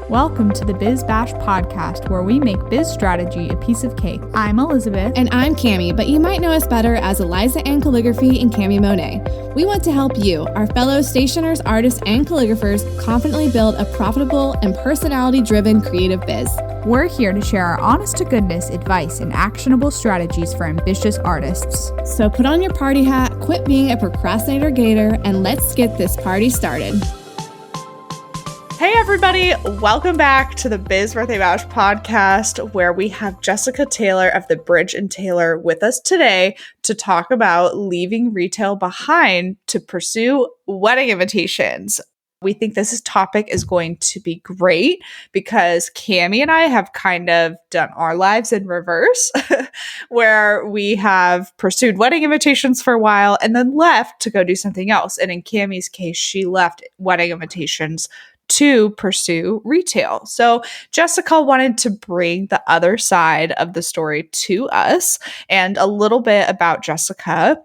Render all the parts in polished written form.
Welcome to the Biz Bash podcast, where we make biz strategy a piece of cake. I'm Elizabeth. And I'm Cami, but you might know us better as Eliza Ann Calligraphy and Cami Monet. We want to help you, our fellow stationers, artists, and calligraphers, confidently build a profitable and personality-driven creative biz. We're here to share our honest-to-goodness advice and actionable strategies for ambitious artists. So put on your party hat, quit being a procrastinator gator, and let's get this party started. Hey everybody, welcome back to the Biz Birthday Bash podcast, where we have Jessica Taylor of Thebridge and Taylor with us today to talk about leaving retail behind to pursue wedding invitations. We think this topic is going to be great because Cami and I have kind of done our lives in reverse, where we have pursued wedding invitations for a while and then left to go do something else. And in Cami's case, she left wedding invitations to pursue retail. So Jessica wanted to bring the other side of the story to us, and a little bit about Jessica.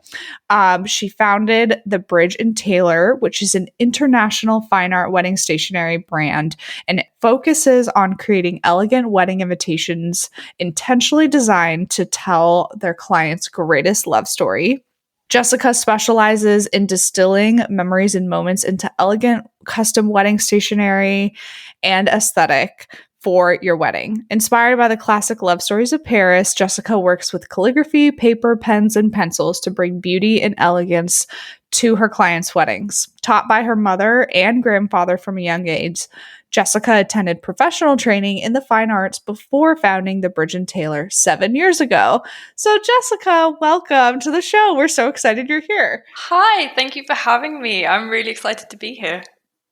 She founded Thebridge and Taylor, which is an international fine art wedding stationery brand, and it focuses on creating elegant wedding invitations intentionally designed to tell their clients' greatest love story. Jessica specializes in distilling memories and moments into elegant custom wedding stationery and aesthetic for your wedding. Inspired by the classic love stories of Paris, Jessica works with calligraphy, paper, pens, and pencils to bring beauty and elegance to her clients' weddings. Taught by her mother and grandfather from a young age, Jessica attended professional training in the fine arts before founding Thebridge and Taylor 7 years ago. So Jessica, welcome to the show. We're so excited you're here. Hi, thank you for having me. I'm really excited to be here.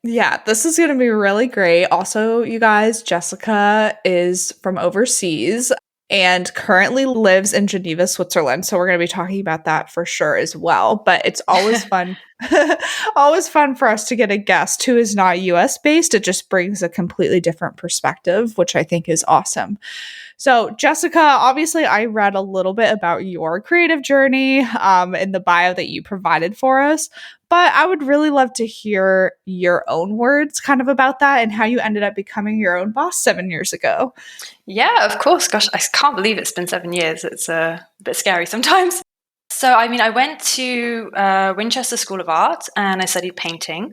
Yeah, this is going to be really great. Also, you guys, Jessica is from overseas and currently lives in Geneva, Switzerland. So we're going to be talking about that for sure as well. But it's always fun. Always fun for us to get a guest who is not US based. It just brings a completely different perspective, which I think is awesome. So Jessica, obviously I read a little bit about your creative journey in the bio that you provided for us, but I would really love to hear your own words kind of about that and how you ended up becoming your own boss 7 years ago. Yeah, of course. Gosh, I can't believe it's been 7 years. It's a bit scary sometimes. So, I went to Winchester School of Art and I studied painting.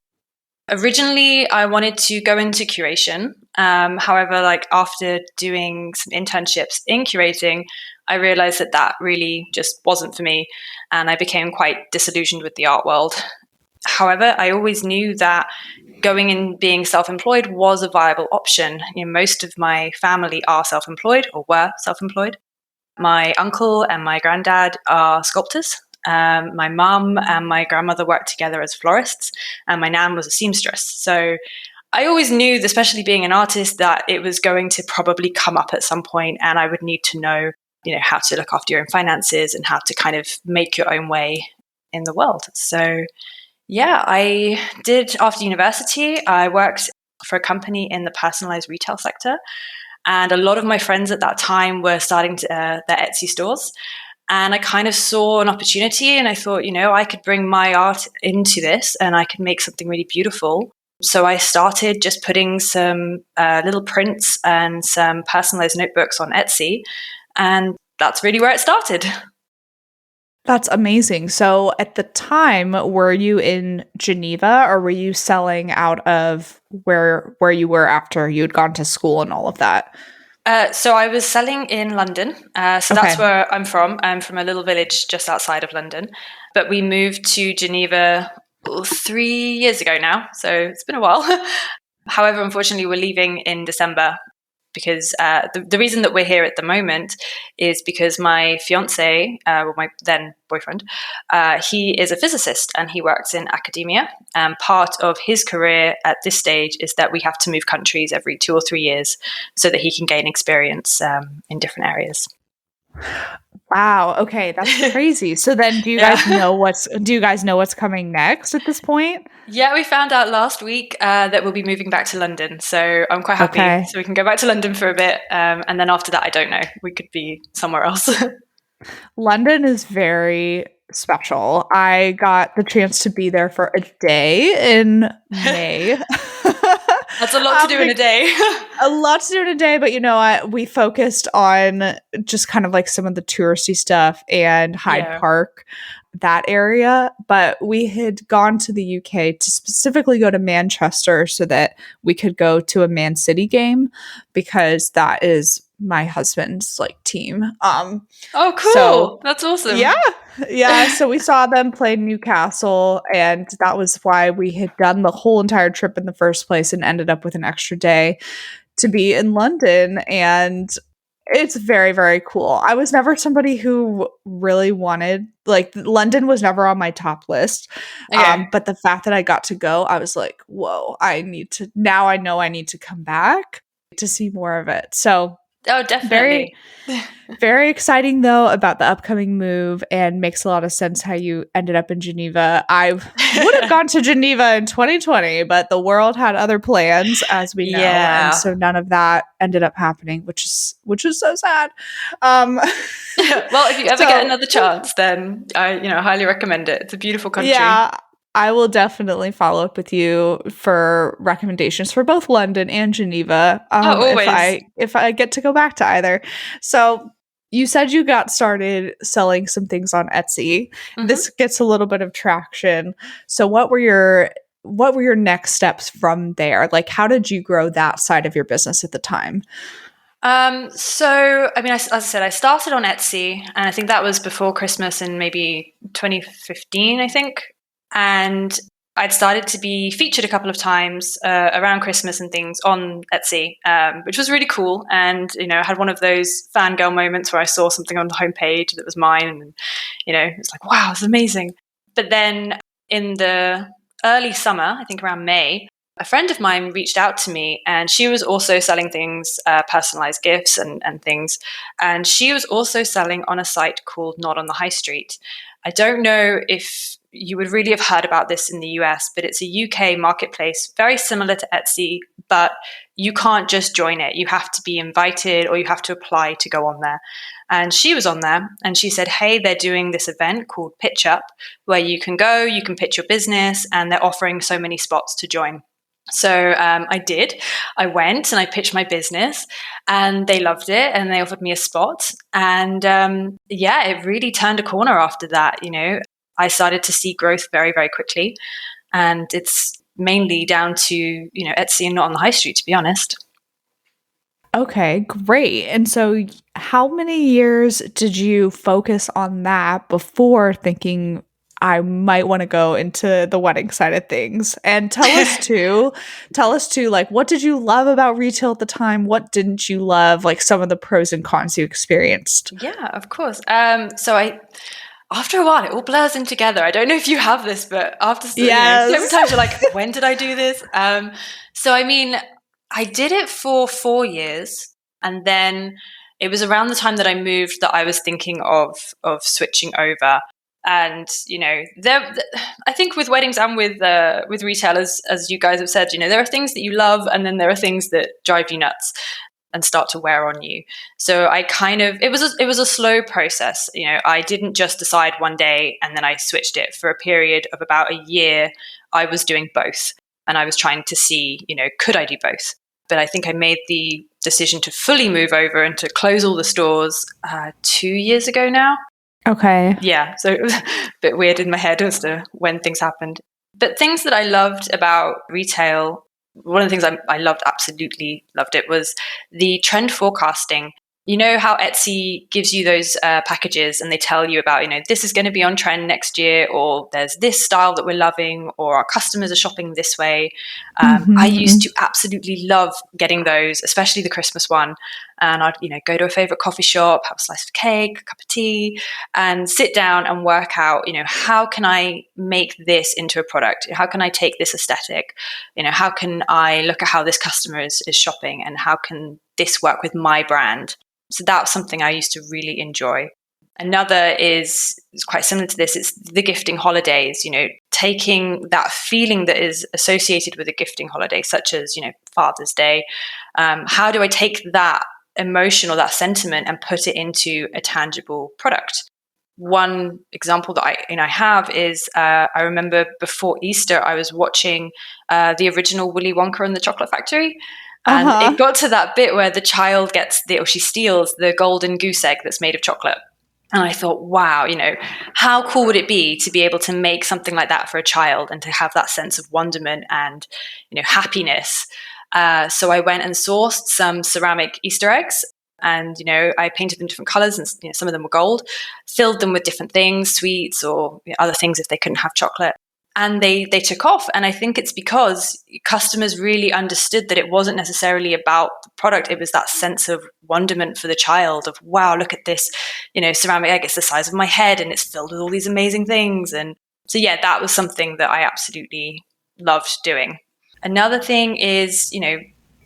Originally, I wanted to go into curation. However, after doing some internships in curating, I realized that really just wasn't for me. And I became quite disillusioned with the art world. However, I always knew that going and being self-employed was a viable option. Most of my family are self-employed or were self-employed. My uncle and my granddad are sculptors. My mum and my grandmother worked together as florists, and my nan was a seamstress. So I always knew, especially being an artist, that it was going to probably come up at some point, and I would need to know, how to look after your own finances and how to kind of make your own way in the world. So yeah, I did after university. I worked for a company in the personalized retail sector. And a lot of my friends at that time were starting their Etsy stores. And I kind of saw an opportunity and I thought, I could bring my art into this and I could make something really beautiful. So I started just putting some little prints and some personalized notebooks on Etsy. And that's really where it started. That's amazing. So at the time, were you in Geneva or were you selling out of where you were after you'd gone to school and all of that? So I was selling in London. That's where I'm from. I'm from a little village just outside of London. But we moved to Geneva 3 years ago now. So it's been a while. However, unfortunately, we're leaving in December. Because the reason that we're here at the moment is because my fiance, my then boyfriend, he is a physicist and he works in academia. And part of his career at this stage is that we have to move countries every 2 or 3 years so that he can gain experience in different areas. Wow. Okay, that's crazy. So then, do you guys know what's coming next at this point? Yeah, we found out last week that we'll be moving back to London. So I'm quite happy. Okay. So we can go back to London for a bit, and then after that, I don't know. We could be somewhere else. London is very special. I got the chance to be there for a day in May. That's a lot to do in a day. A lot to do in a day, but you know what? We focused on just kind of like some of the touristy stuff and Hyde Park, that area. But we had gone to the UK to specifically go to Manchester so that we could go to a Man City game, because that is my husband's like team. Oh, cool. So, that's awesome. Yeah. So we saw them play Newcastle, and that was why we had done the whole entire trip in the first place and ended up with an extra day to be in London. And it's very, very cool. I was never somebody who really wanted, like, London was never on my top list. Okay. But the fact that I got to go, I was like, whoa, now I know I need to come back to see more of it. So, oh, definitely. Very exciting, though, about the upcoming move, and makes a lot of sense how you ended up in Geneva. I would have gone to Geneva in 2020, but the world had other plans, as we know, and so none of that ended up happening, which is so sad. Well, if you ever get another chance, then I highly recommend it. It's a beautiful country. Yeah. I will definitely follow up with you for recommendations for both London and Geneva. Always. If I get to go back to either. So you said you got started selling some things on Etsy. Mm-hmm. This gets a little bit of traction. So what were your next steps from there? Like, how did you grow that side of your business at the time? So, I mean, as I said, I started on Etsy, and I think that was before Christmas in maybe 2015, I think. And I'd started to be featured a couple of times around Christmas and things on Etsy, which was really cool. And, I had one of those fangirl moments where I saw something on the homepage that was mine. And, it's like, wow, it's amazing. But then in the early summer, I think around May, a friend of mine reached out to me, and she was also selling things, personalized gifts and things. And she was also selling on a site called Not on the High Street. I don't know if you would really have heard about this in the US, but it's a UK marketplace, very similar to Etsy, but you can't just join it. You have to be invited, or you have to apply to go on there. And she was on there, and she said, hey, they're doing this event called Pitch Up, where you can go, you can pitch your business, and they're offering so many spots to join. So I did. I went and I pitched my business, and they loved it, and they offered me a spot. And it really turned a corner after that. I started to see growth very, very quickly, and it's mainly down to Etsy and Not on the High Street, to be honest. Okay, great. And so how many years did you focus on that before thinking, I might want to go into the wedding side of things? And tell us too, like, what did you love about retail at the time? What didn't you love? Like, some of the pros and cons you experienced. Yeah, of course. After a while, it all blurs in together. I don't know if you have this, but after so many times you're like, when did I do this? So I mean, I did it for 4 years, and then it was around the time that I moved that I was thinking of switching over. And I think with weddings and with retail, as you guys have said, there are things that you love, and then there are things that drive you nuts and start to wear on you. So it was a slow process. I didn't just decide one day and then I switched it. For a period of about a year, I was doing both, and I was trying to see, could I do both? But I think I made the decision to fully move over and to close all the stores 2 years ago now. Okay. Yeah, so it was a bit weird in my head as to when things happened. But things that I loved about retail, one of the things I loved, absolutely loved it, was the trend forecasting. You know how Etsy gives you those packages, and they tell you about, this is going to be on trend next year, or there's this style that we're loving, or our customers are shopping this way. I used to absolutely love getting those, especially the Christmas one. And I'd, go to a favorite coffee shop, have a slice of cake, a cup of tea, and sit down and work out, how can I make this into a product? How can I take this aesthetic? How can I look at how this customer is shopping, and how can this work with my brand? So that's something I used to really enjoy. Another is quite similar to this. It's the gifting holidays, taking that feeling that is associated with a gifting holiday, such as, Father's Day. How do I take that emotion or that sentiment and put it into a tangible product? one example that I have is I remember before Easter, I was watching the original Willy Wonka and the Chocolate Factory. And it got to that bit where the child she steals the golden goose egg that's made of chocolate. And I thought, wow, how cool would it be to be able to make something like that for a child and to have that sense of wonderment and, happiness. So I went and sourced some ceramic Easter eggs and, I painted them different colors and some of them were gold, filled them with different things, sweets or other things if they couldn't have chocolate. And they took off. And I think it's because customers really understood that it wasn't necessarily about the product. It was that sense of wonderment for the child of, wow, look at this, ceramic egg. It's the size of my head and it's filled with all these amazing things. And so, yeah, that was something that I absolutely loved doing. Another thing is,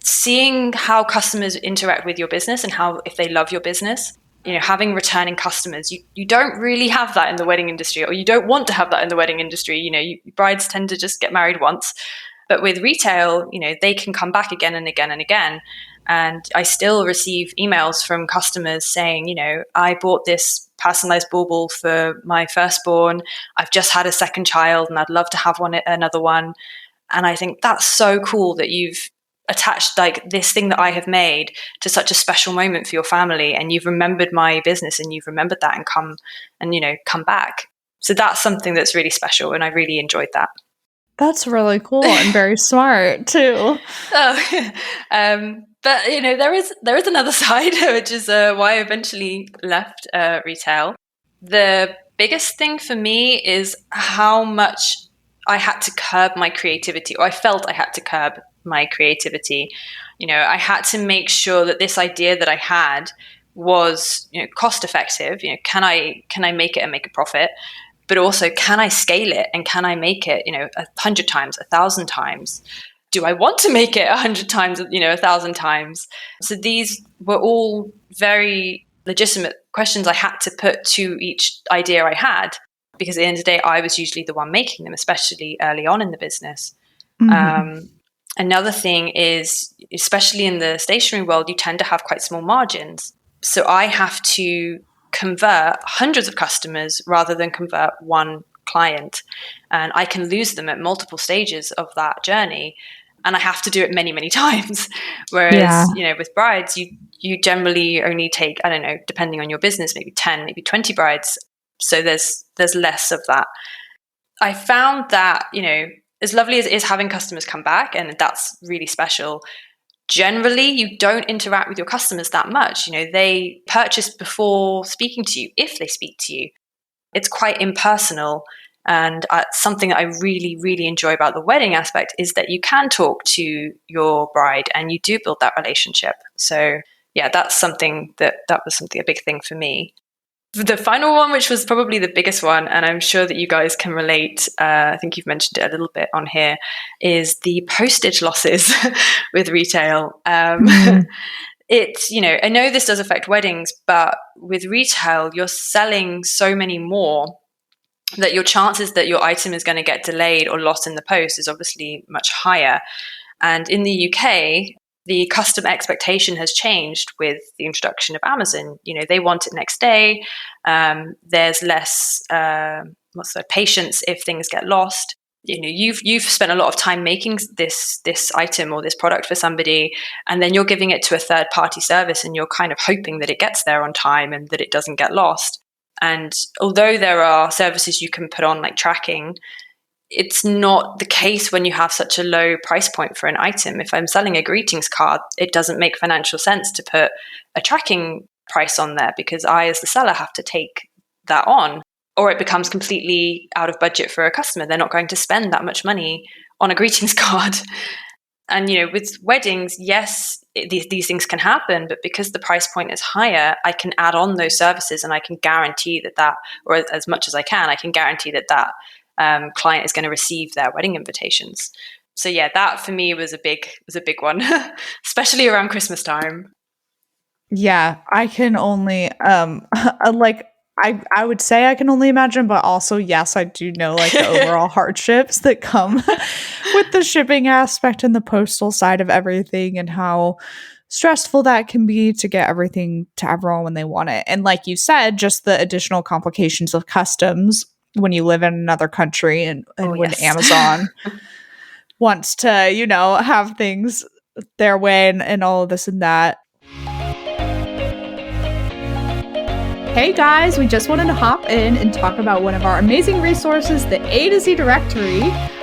seeing how customers interact with your business and how, if they love your business, having returning customers, you don't really have that in the wedding industry, or you don't want to have that in the wedding industry. Brides tend to just get married once, but with retail, they can come back again and again and again. And I still receive emails from customers saying, I bought this personalized bauble for my firstborn. I've just had a second child and I'd love to have another one. And I think that's so cool that you've attached like this thing that I have made to such a special moment for your family, and you've remembered my business and you've remembered that and come back. So that's something that's really special, and I really enjoyed that. That's really cool and very smart too. But there is another side, which is why I eventually left retail. The biggest thing for me is how much I had to curb my creativity, or I felt I had to curb my creativity. I had to make sure that this idea that I had was, cost effective. Can I make it and make a profit? But also, can I scale it and can I make it, 100 times, 1,000 times? Do I want to make it 100 times, 1,000 times? So these were all very legitimate questions I had to put to each idea I had, because at the end of the day, I was usually the one making them, especially early on in the business. Mm-hmm. Another thing is, especially in the stationery world, you tend to have quite small margins. So I have to convert hundreds of customers rather than convert one client. And I can lose them at multiple stages of that journey. And I have to do it many, many times. Whereas, with brides, you generally only take, I don't know, depending on your business, maybe 10, maybe 20 brides. So there's less of that. I found that, as lovely as it is having customers come back, and that's really special, generally you don't interact with your customers that much. They purchase before speaking to you, if they speak to you. It's quite impersonal. And something that I really, really enjoy about the wedding aspect is that you can talk to your bride and you do build that relationship. So yeah, that's something that was a big thing for me. The final one, which was probably the biggest one, and I'm sure that you guys can relate, I think you've mentioned it a little bit on here, is the postage losses with retail. It's, I know this does affect weddings, but with retail, you're selling so many more that your chances that your item is going to get delayed or lost in the post is obviously much higher. And in the UK, the customer expectation has changed with the introduction of Amazon. They want it next day. There's less patience if things get lost. You've spent a lot of time making this item or this product for somebody, and then you're giving it to a third party service, and you're kind of hoping that it gets there on time and that it doesn't get lost. And although there are services you can put on like tracking, it's not the case when you have such a low price point for an item. If I'm selling a greetings card, it doesn't make financial sense to put a tracking price on there, because I, as the seller, have to take that on, or it becomes completely out of budget for a customer. They're not going to spend that much money on a greetings card. And, with weddings, yes, these things can happen, but because the price point is higher, I can add on those services, and I can guarantee that, or as much as I can guarantee that client is going to receive their wedding invitations. So yeah, that for me was a big one, especially around Christmas time. Yeah, I can only I would say I can only imagine, but also yes, I do know like the overall hardships that come with the shipping aspect and the postal side of everything, and how stressful that can be to get everything to everyone when they want it. And like you said, just the additional complications of customs when you live in another country and when yes. Amazon wants to, have things their way and all of this and that. Hey guys, we just wanted to hop in and talk about one of our amazing resources, the A to Z directory.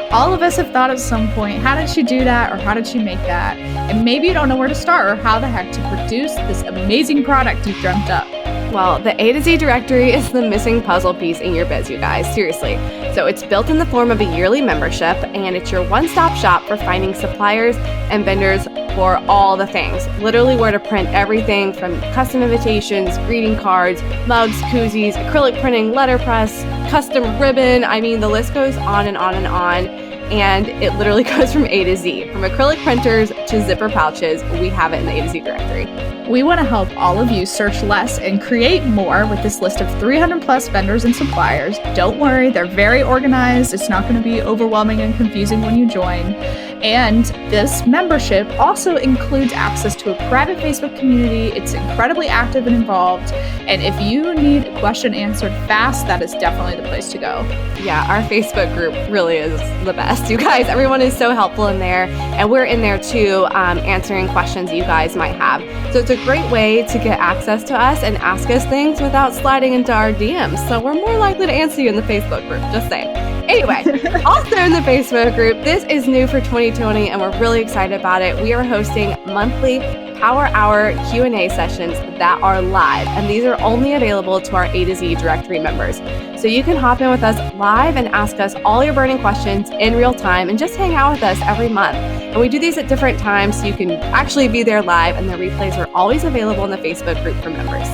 All of us have thought at some point, how did she do that or how did she make that? And maybe you don't know where to start or how the heck to produce this amazing product you've dreamt up. Well, the A to Z directory is the missing puzzle piece in your biz, you guys, seriously. So it's built in the form of a yearly membership, and it's your one-stop shop for finding suppliers and vendors for all the things. Literally where to print everything from custom invitations, greeting cards, mugs, koozies, acrylic printing, letterpress, custom ribbon. I mean, the list goes on and on and on. And it literally goes from A to Z. From acrylic printers to zipper pouches, we have it in the A to Z directory. We want to help all of you search less and create more with this list of 300 plus vendors and suppliers. Don't worry, they're very organized. It's not going to be overwhelming and confusing when you join. And this membership also includes access to a private Facebook community. It's incredibly active and involved. And if you need a question answered fast, that is definitely the place to go. Yeah, our Facebook group really is the best, you guys. Everyone is so helpful in there. And we're in there too, answering questions you guys might have. So it's a great way to get access to us and ask us things without sliding into our DMs. So we're more likely to answer you in the Facebook group, just saying. Anyway, also in the Facebook group, this is new for 2020 and we're really excited about it. We are hosting monthly Power Hour Q&A sessions that are live, and these are only available to our A to Z directory members. So you can hop in with us live and ask us all your burning questions in real time and just hang out with us every month. And we do these at different times so you can actually be there live, and the replays are always available in the Facebook group for members.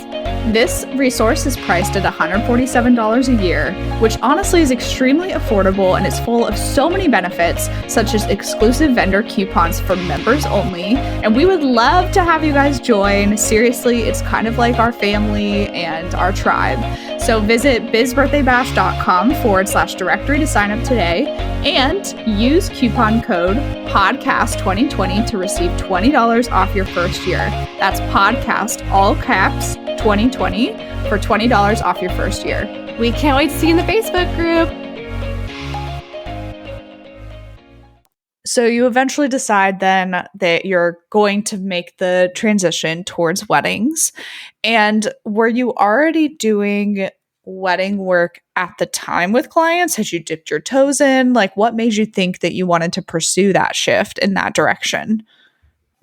This resource is priced at $147 a year, which honestly is extremely affordable and is full of so many benefits, such as exclusive vendor coupons for members only. And we would love to have you guys join. Seriously, it's kind of like our family and our tribe. So visit bizbirthdaybash.com/directory to sign up today and use coupon code podcast2020 to receive $20 off your first year. That's podcast, all caps, 2020 for $20 off your first year. We can't wait to see you in the Facebook group. So you eventually decide then that you're going to make the transition towards weddings. And were you already doing wedding work at the time with clients? Had you dipped your toes in? Like, what made you think that you wanted to pursue that shift in that direction?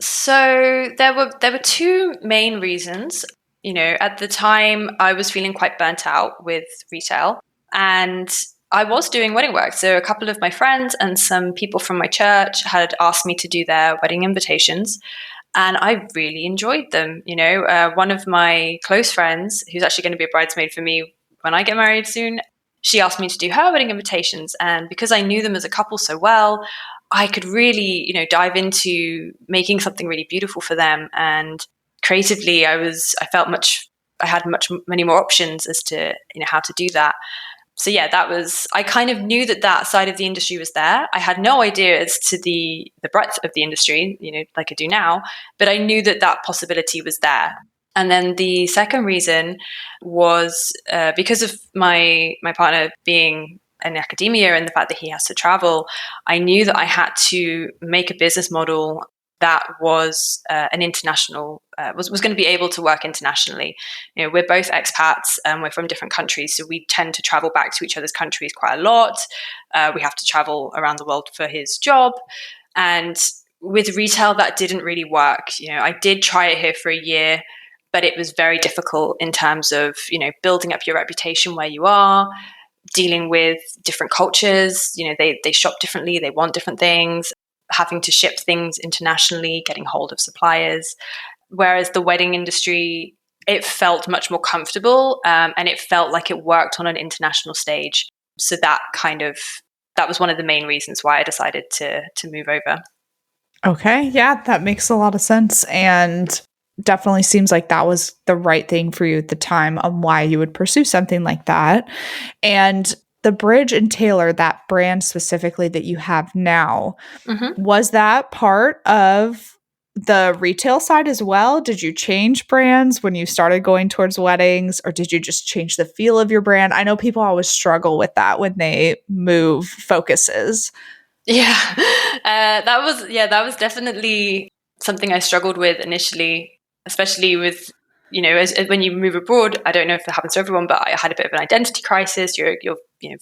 So there were two main reasons. At the time I was feeling quite burnt out with retail, and I was doing wedding work. So a couple of my friends and some people from my church had asked me to do their wedding invitations, and I really enjoyed them. One of my close friends, who's actually going to be a bridesmaid for me when I get married soon, she asked me to do her wedding invitations. And because I knew them as a couple so well, I could really, dive into making something really beautiful for them. And creatively, I had many more options as to, how to do that. So yeah, I kind of knew that side of the industry was there. I had no idea as to the breadth of the industry, like I do now, but I knew that possibility was there. And then the second reason was because of my partner being in academia and the fact that he has to travel, I knew that I had to make a business model that was an international, was going to be able to work internationally. We're both expats and we're from different countries, so we tend to travel back to each other's countries quite a lot. We have to travel around the world for his job. And with retail, that didn't really work. I did try it here for a year, but it was very difficult in terms of, building up your reputation where you are, dealing with different cultures. They shop differently, they want different things, having to ship things internationally, getting hold of suppliers. Whereas the wedding industry, it felt much more comfortable, and it felt like it worked on an international stage. So that was one of the main reasons why I decided to move over. Okay. Yeah, that makes a lot of sense. And definitely seems like that was the right thing for you at the time on why you would pursue something like that. And the Thebridge and Taylor, that brand specifically that you have now, was that part of the retail side as well? Did you change brands when you started going towards weddings, or did you just change the feel of your brand? I know people always struggle with that when they move focuses. Yeah, that was definitely something I struggled with initially, especially with, when you move abroad. I don't know if it happens to everyone, but I had a bit of an identity crisis. You're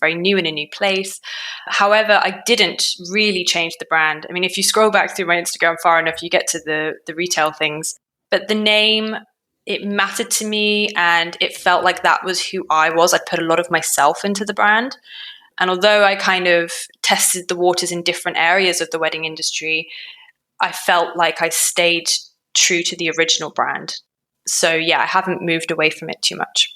very new in a new place. However, I didn't really change the brand. I mean, if you scroll back through my Instagram far enough, you get to the retail things. But the name, it mattered to me, and it felt like that was who I was. I put a lot of myself into the brand. And although I kind of tested the waters in different areas of the wedding industry, I felt like I stayed true to the original brand. So yeah, I haven't moved away from it too much.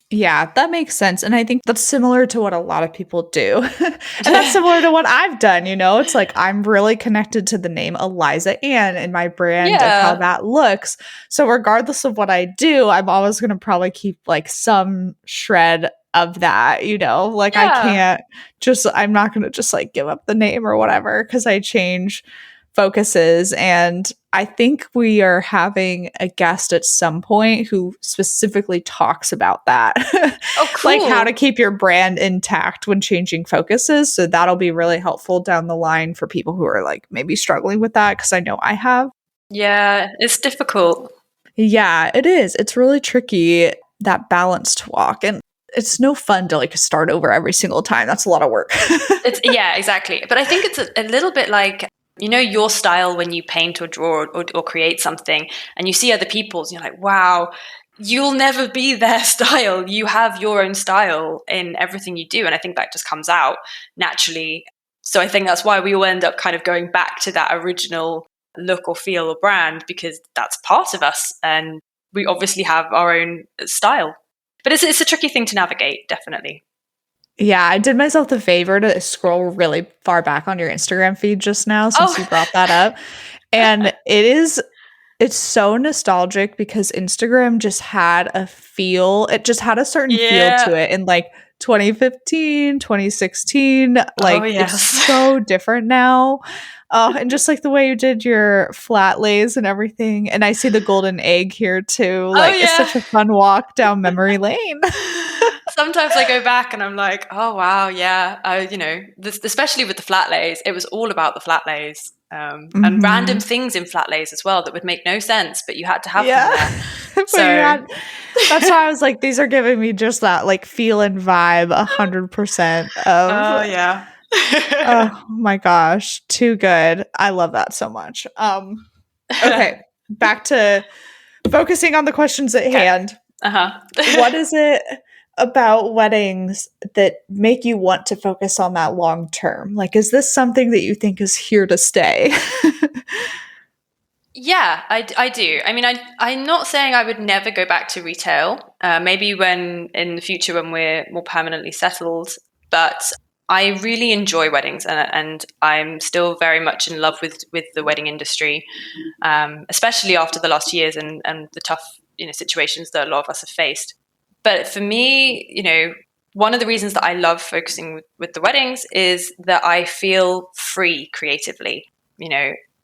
Yeah, that makes sense. And I think that's similar to what a lot of people do. And that's similar to what I've done. It's like I'm really connected to the name Eliza Ann and my brand of how that looks. So regardless of what I do, I'm always going to probably keep like some shred of that, like I'm not going to just like give up the name or whatever because I change focuses. And I think we are having a guest at some point who specifically talks about that. Oh, cool. Like how to keep your brand intact when changing focuses. So that'll be really helpful down the line for people who are like maybe struggling with that, because I know I have. Yeah, it's difficult. Yeah, it is. It's really tricky, that balance to walk. And it's no fun to like start over every single time. That's a lot of work. Yeah, exactly. But I think it's a little bit like, your style when you paint or draw or create something and you see other people's, you're like, wow, you'll never be their style. You have your own style in everything you do. And I think that just comes out naturally. So I think that's why we all end up kind of going back to that original look or feel or brand, because that's part of us. And we obviously have our own style. But it's a tricky thing to navigate, definitely. Yeah, I did myself the favor to scroll really far back on your Instagram feed just now since you brought that up. And it's so nostalgic because Instagram just had a feel. It just had a certain feel to it in like 2015, 2016. Like it's so different now. And just like the way you did your flat lays and everything. And I see the golden egg here too. Like it's such a fun walk down memory lane. Sometimes I go back and I'm like, oh, wow, yeah. Especially with the flat lays, it was all about the flat lays and random things in flat lays as well that would make no sense, but you had to have them there. So that's why I was like, these are giving me just that like feel and vibe 100% of. Oh, yeah. Oh my gosh, too good. I love that so much. Okay, back to focusing on the questions at hand. What is it about weddings that make you want to focus on that long term? Like, is this something that you think is here to stay? Yeah, I do. I mean, I'm not saying I would never go back to retail. Maybe when in the future when we're more permanently settled. But I really enjoy weddings, and I'm still very much in love with the wedding industry, especially after the last years and the tough situations that a lot of us have faced. But for me, one of the reasons that I love focusing with the weddings is that I feel free creatively.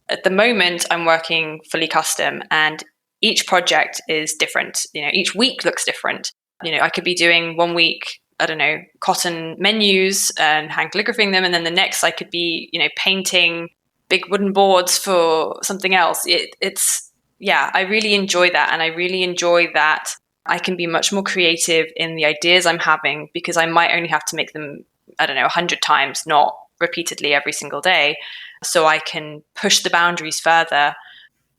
At the moment, I'm working fully custom, and each project is different. Each week looks different. I could be doing 1 week, I don't know, cotton menus and hand calligraphing them, and then the next I could be, painting big wooden boards for something else. I really enjoy that, and I really enjoy that I can be much more creative in the ideas I'm having, because I might only have to make them, I don't know, 100 times, not repeatedly every single day. So I can push the boundaries further.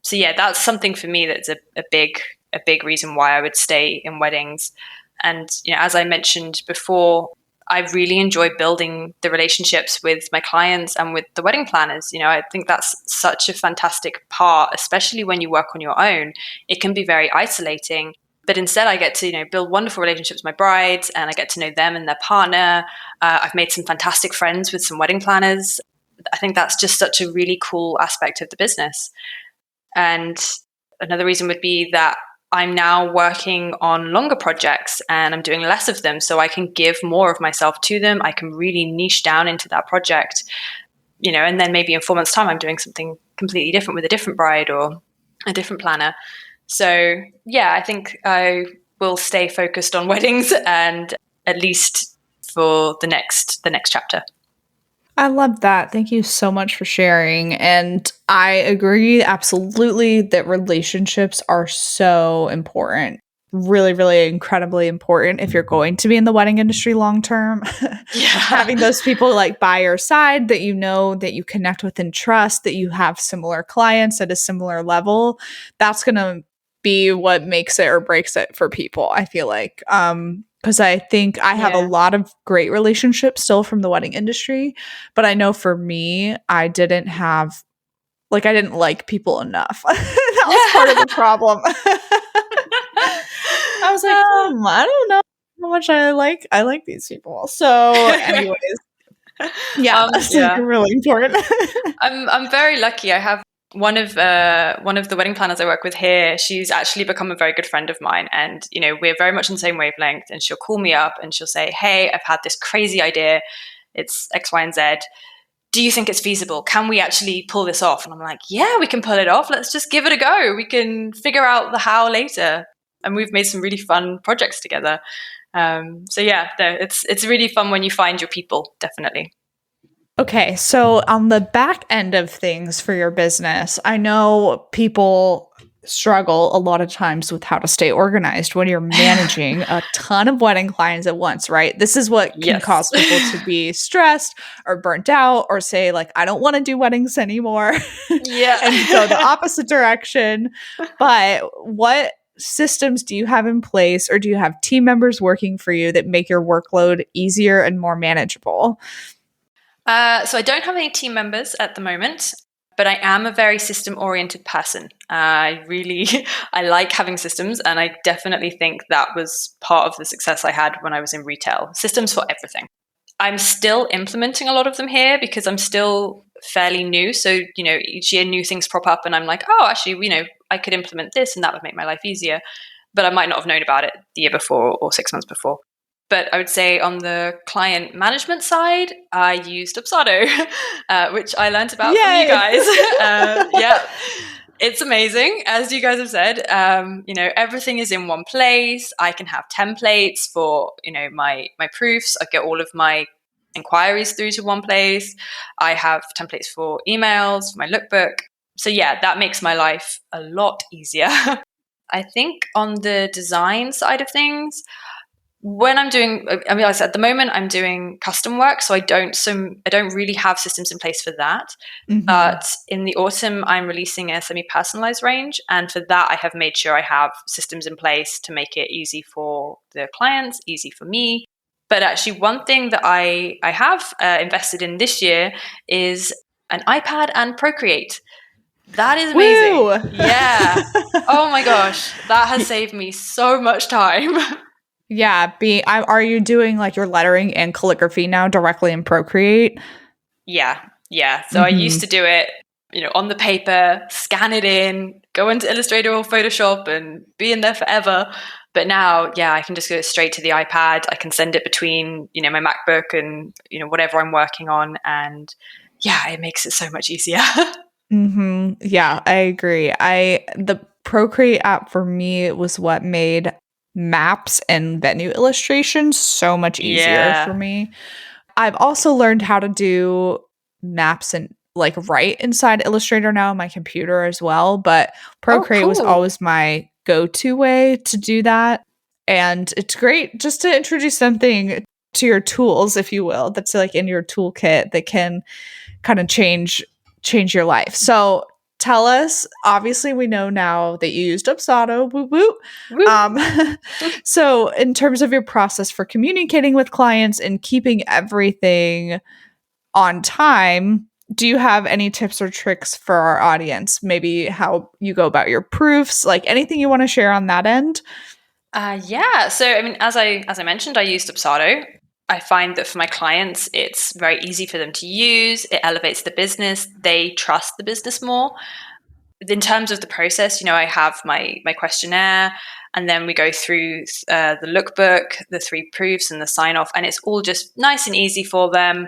So yeah, that's something for me that's a big reason why I would stay in weddings. And as I mentioned before, I really enjoy building the relationships with my clients and with the wedding planners. I think that's such a fantastic part, especially when you work on your own. It can be very isolating. But instead, I get to build wonderful relationships with my brides, and I get to know them and their partner. I've made some fantastic friends with some wedding planners. I think that's just such a really cool aspect of the business. And another reason would be that I'm now working on longer projects and I'm doing less of them, so I can give more of myself to them. I can really niche down into that project, and then maybe in 4 months' time, I'm doing something completely different with a different bride or a different planner. So yeah, I think I will stay focused on weddings, and at least for the next chapter. I love that. Thank you so much for sharing. And I agree absolutely that relationships are so important. Really, really incredibly important if you're going to be in the wedding industry long term. Yeah. Having those people like by your side that you know that you connect with and trust, that you have similar clients at a similar level, that's going to be what makes it or breaks it for people, I feel like. Because I think I have a lot of great relationships still from the wedding industry, but I know for me, I didn't like people enough. That was part of the problem. I was like, I don't know how much I like these people. So, anyways, that's like really important. I'm very lucky. I have one of the wedding planners I work with here. She's actually become a very good friend of mine, and we're very much on the same wavelength. And she'll call me up and she'll say, "Hey, I've had this crazy idea. It's X, Y, and Z. Do you think it's feasible? Can we actually pull this off?" And I'm like, "Yeah, we can pull it off. Let's just give it a go. We can figure out the how later." And we've made some really fun projects together. So yeah, it's really fun when you find your people, definitely. Okay, so on the back end of things for your business, I know people struggle a lot of times with how to stay organized when you're managing a ton of wedding clients at once, right? This is what can cause people to be stressed or burnt out or say, like, I don't want to do weddings anymore. Yeah. And go the opposite direction. But what systems do you have in place, or do you have team members working for you that make your workload easier and more manageable? So I don't have any team members at the moment, but I am a very system-oriented person. I like having systems, and I definitely think that was part of the success I had when I was in retail. Systems for everything. I'm still implementing a lot of them here because I'm still fairly new. So, each year new things crop up and I'm like, oh, actually, I could implement this and that would make my life easier. But I might not have known about it the year before or 6 months before. But I would say on the client management side, I used Dubsado, which I learned about from you guys. It's amazing. As you guys have said, everything is in one place. I can have templates for, my proofs. I get all of my inquiries through to one place. I have templates for emails, for my lookbook. So yeah, that makes my life a lot easier. I think on the design side of things, when I'm doing, like I said, at the moment I'm doing custom work, so I don't really have systems in place for that. Mm-hmm. But in the autumn, I'm releasing a semi-personalized range, and for that, I have made sure I have systems in place to make it easy for the clients, easy for me. But actually, one thing that I have invested in this year is an iPad and Procreate. That is amazing. Woo! Yeah. Oh my gosh, that has saved me so much time. Yeah, are you doing like your lettering and calligraphy now directly in Procreate? Yeah. So I used to do it, on the paper, scan it in, go into Illustrator or Photoshop and be in there forever. But now, I can just go straight to the iPad. I can send it between, my MacBook and, whatever I'm working on. And it makes it so much easier. Mm-hmm. Yeah, I agree. The Procreate app for me was what made maps and venue illustrations so much easier for me. I've also learned how to do maps and like write inside Illustrator now on my computer as well, but Procreate was always my go-to way to do that. And it's great just to introduce something to your tools, if you will, that's like in your toolkit that can kind of change your life. So tell us, obviously we know now that you used Dubsado, woo woo. So in terms of your process for communicating with clients and keeping everything on time, do you have any tips or tricks for our audience? Maybe how you go about your proofs, like anything you want to share on that end? So as I mentioned, I used Dubsado. I find that for my clients, it's very easy for them to use. It elevates the business. They trust the business more. In terms of the process, I have my questionnaire, and then we go through the lookbook, the 3 proofs, and the sign off, and it's all just nice and easy for them.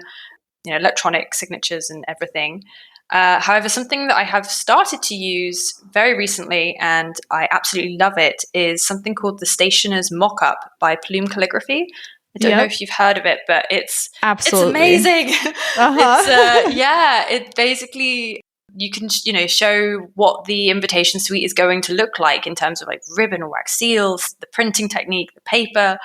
Electronic signatures and everything. However, something that I have started to use very recently, and I absolutely love it, is something called the Stationer's Mock-Up by Plume Calligraphy. I don't know Yep. if you've heard of it, but it's Absolutely. amazing. Uh-huh. It basically, you can show what the invitation suite is going to look like in terms of like ribbon or wax seals, the printing technique, the paper,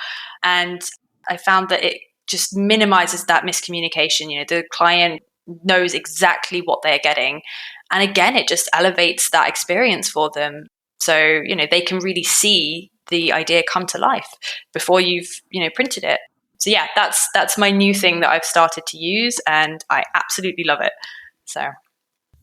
and I found that it just minimizes that miscommunication. The client knows exactly what they're getting, and again, it just elevates that experience for them. So they can really see the idea come to life before you've printed it. So yeah, that's my new thing that I've started to use, and I absolutely love it. So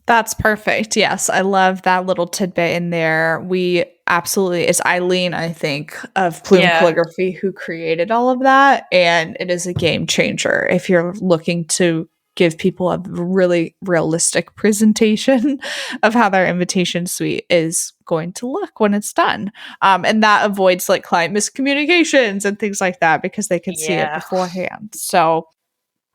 That's perfect. Yes, I love that little tidbit in there. We absolutely, it's Eileen, I think, of Plume yeah, Calligraphy who created all of that. And it is a game changer if you're looking to give people a really realistic presentation of how their invitation suite is going to look when it's done. And that avoids like client miscommunications and things like that because they can see it yeah. beforehand. So,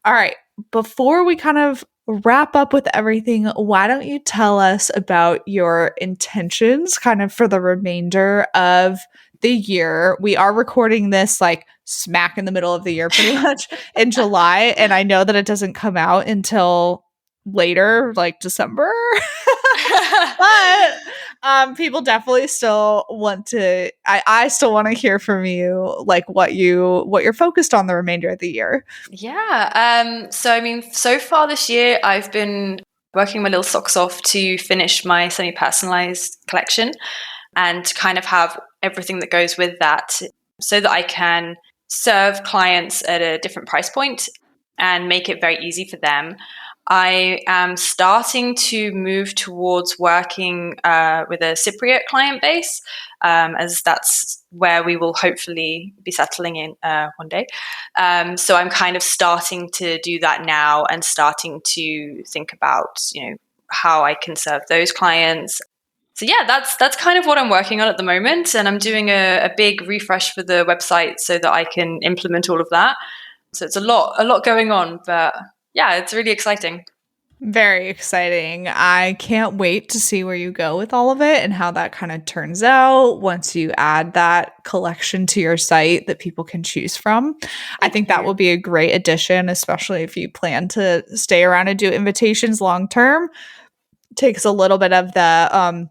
all right, before we kind of wrap up with everything, why don't you tell us about your intentions kind of for the remainder of the year? We are recording this like smack in the middle of the year, pretty much in July. And I know that it doesn't come out until later, like December. But people definitely still want to I still want to hear from you like what you're focused on the remainder of the year. Yeah. So I mean, so far this year, I've been working my little socks off to finish my semi-personalized collection and kind of have everything that goes with that so that I can serve clients at a different price point and make it very easy for them. I am starting to move towards working with a Cypriot client base, as that's where we will hopefully be settling in one day. So I'm kind of starting to do that now and starting to think about, how I can serve those clients. So yeah, that's kind of what I'm working on at the moment, and I'm doing a big refresh for the website so that I can implement all of that. So it's a lot going on, but yeah, it's really exciting. Very exciting. I can't wait to see where you go with all of it and how that kind of turns out once you add that collection to your site that people can choose from. I think that will be a great addition, especially if you plan to stay around and do invitations long term. Takes a little bit of the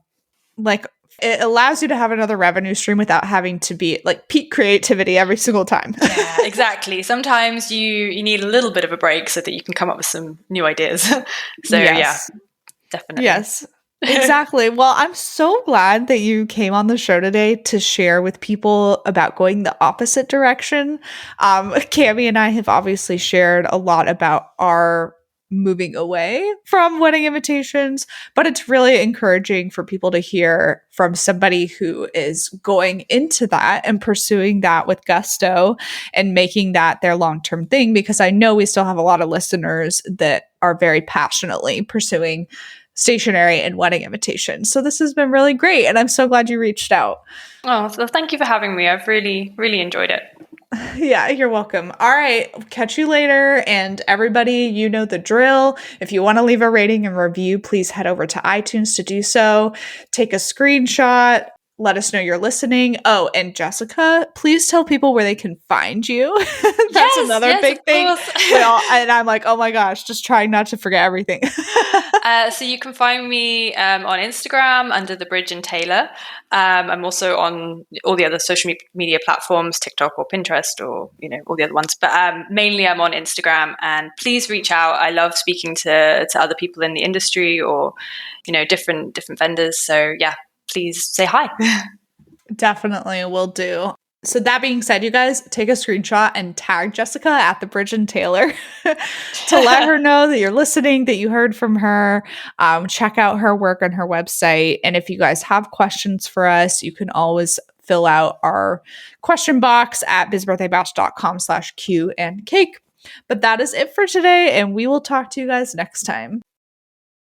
like it allows you to have another revenue stream without having to be like peak creativity every single time. Yeah, exactly. Sometimes you need a little bit of a break so that you can come up with some new ideas. So yeah, Yes. definitely. Yes. Exactly. Well, I'm so glad that you came on the show today to share with people about going the opposite direction. Cami and I have obviously shared a lot about our moving away from wedding invitations, but it's really encouraging for people to hear from somebody who is going into that and pursuing that with gusto and making that their long-term thing, because I know we still have a lot of listeners that are very passionately pursuing stationery and wedding invitations. So this has been really great, and I'm so glad you reached out. Oh, so thank you for having me. I've really enjoyed it. Yeah, you're welcome. All right, catch you later. And everybody, you know the drill. If you want to leave a rating and review, please head over to iTunes to do so. Take a screenshot. Let us know you're listening. Oh, and Jessica, please tell people where they can find you. That's another Yes, big of thing. course. And I'm like, oh my gosh, just trying not to forget everything. So you can find me on Instagram under Thebridge and Taylor. I'm also on all the other social media platforms, TikTok or Pinterest or all the other ones. But mainly I'm on Instagram. And please reach out. I love speaking to other people in the industry or different vendors. So yeah, please say hi. Definitely will do. So that being said, you guys take a screenshot and tag Jessica at Thebridge and Taylor to let her know that you're listening, that you heard from her. Check out her work on her website. And if you guys have questions for us, you can always fill out our question box at bizbirthdaybash.com/Q and cake. But that is it for today, and we will talk to you guys next time.